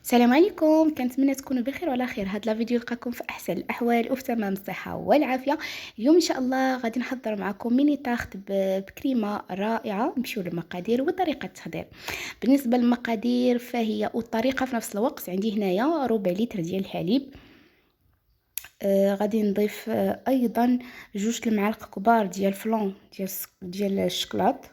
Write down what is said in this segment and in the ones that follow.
السلام عليكم، كنتمنى تكونوا بخير وعلى خير. هاد لا فيديو يلقاكم في احسن الاحوال وفي تمام الصحه والعافيه. اليوم ان شاء الله غادي نحضر معكم ميني طاخت بكريمه رائعه. نمشيو للمقادير وطريقه التحضير. بالنسبه للمقادير فهي والطريقه في نفس الوقت، عندي هنايا ربع لتر ديال الحليب. غادي نضيف ايضا 2 المعالق كبار ديال فلون ديال الشكلاط.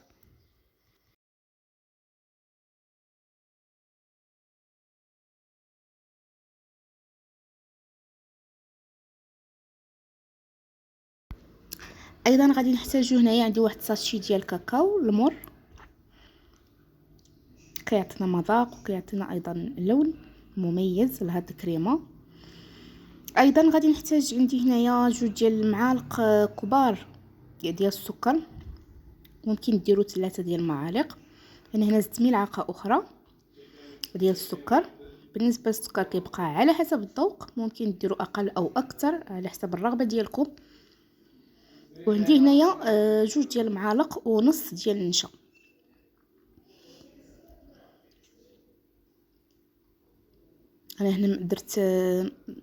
ايضا غادي نحتاجو هنايا، عندي واحد ساشي ديال الكاكاو المر، كيعطينا مذاق وكيعطينا ايضا لون مميز لهاد الكريمه. ايضا غادي نحتاج عندي هنايا 2 المعالق كبار ديال السكر، ممكن ديروا 3 ديال المعالق. انا هنا زدت ملعقه اخرى ديال السكر. بالنسبه للسكر كيبقى على حسب الذوق، ممكن ديروا اقل او اكثر على حسب الرغبه ديالكم. وعندي هنايا 2 ديال المعالق ونص ديال النشا. انا هنا درت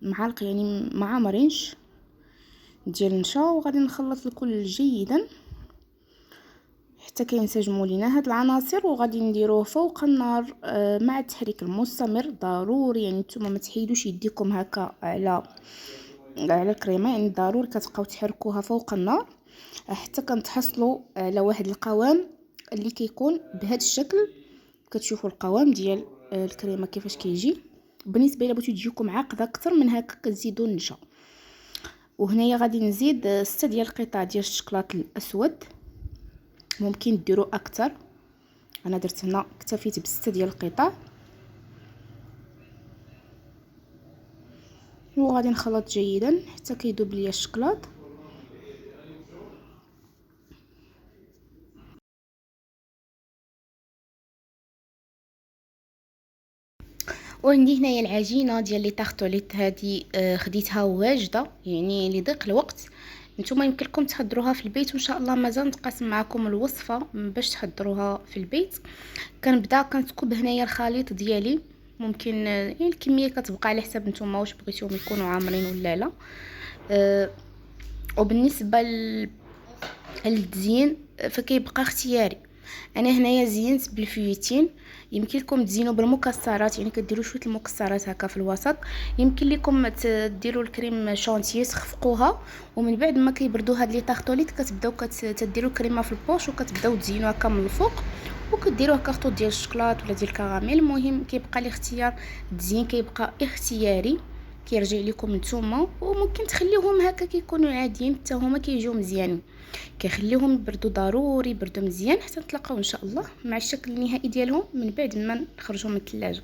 معالق يعني مع مرينش ديال النشا، وغادي نخلط الكل جيدا حتى كينسجموا لينا هاد العناصر. وغادي نديروه فوق النار مع التحريك المستمر ضروري. يعني نتوما ما تحيدوش يديكم هكا على الكريمه، يعني ضروري كتبقاو تحركوها فوق النار حتى كنتحصلوا على واحد القوام اللي كيكون بهذا الشكل. كتشوفوا القوام ديال الكريمه كيفاش كيجي. بالنسبه الى بغيتو تجيكم عاقده اكثر من هكا كتزيدوا النشا. وهنايا غادي نزيد 6 ديال القطع ديال الشكلاط الاسود، ممكن ديروا اكثر. انا درت هنا اكتفيت ب6 ديال القطع. وغادي نخلط جيدا حتى كيذوب ليا الشكلاط. وعندي هنايا العجينه ديال لي طاغطوليت هذه، خديتها واجده يعني لضيق الوقت. نتوما يمكن لكم تحضروها في البيت، وان شاء الله مازال نتقاسم معكم الوصفه باش تحضروها في البيت. كنبدا كنتكب هنايا الخليط ديالي، ممكن يعني الكميه كتبقى على حسب نتوما واش بغيتوهم يكونوا عامرين ولا لا. وبالنسبه للتزيين فكيبقى اختياري. انا هنايا زينت بالفيوتين، يمكن لكم تزينوا بالمكسرات، يعني كديروا شويه المكسرات هكا في الوسط. يمكن لكم تديروا الكريم شونتيي تخفقوها، ومن بعد ما كيبردوا هاد لي طاغطوليت كتبداو تديروا الكريمه في البوش وكتبداو تزينوا هكا من الفوق، وكديروا هكا خطوط ديال الشكلاط ولا ديال الكراميل. المهم كيبقى الاختيار، التزيين كيبقى اختياري، كيرجع لكم نتوما. وممكن تخليوهم هكا كيكونوا عاديين حتى هما كيجيو مزيانين. كيخليهم يبردوا، ضروري يبردوا مزيان حتى نتلاقاو ان شاء الله مع الشكل النهائي ديالهم من بعد ما نخرجوا من الثلاجه.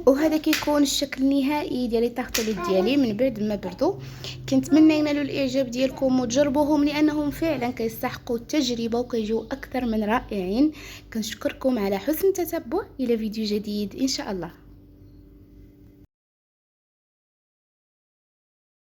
وهذا كيكون الشكل النهائي ديال الطاغطوليت ديالي من بعد ما بردوا. كنتمنى ينالوا الاعجاب ديالكم وتجربوهم، لانهم فعلا كيستحقوا التجربه وكيجيو اكثر من رائعين. كنشكركم على حسن التتبع. الى فيديو جديد ان شاء الله.